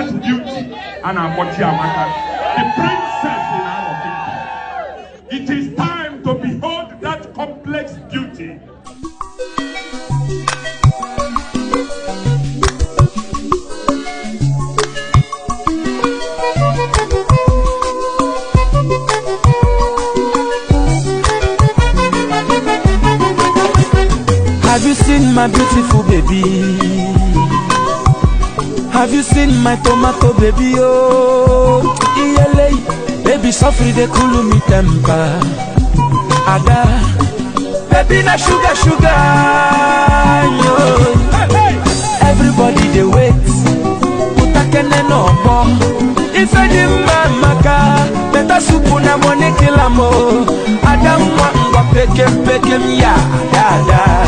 complex beauty. And Amochiamaka, the princess in Arochukwu. It is time to behold that complex beauty. Have you seen my beautiful baby? Have you seen my tomato baby? Oh, iyele, baby sofri de cool me temper. Ada, baby na sugar sugar. Yo, everybody they wait. Utakene no bo. If I didn't maka, better soup na money kill amo. Ada mwa peke ya, ada.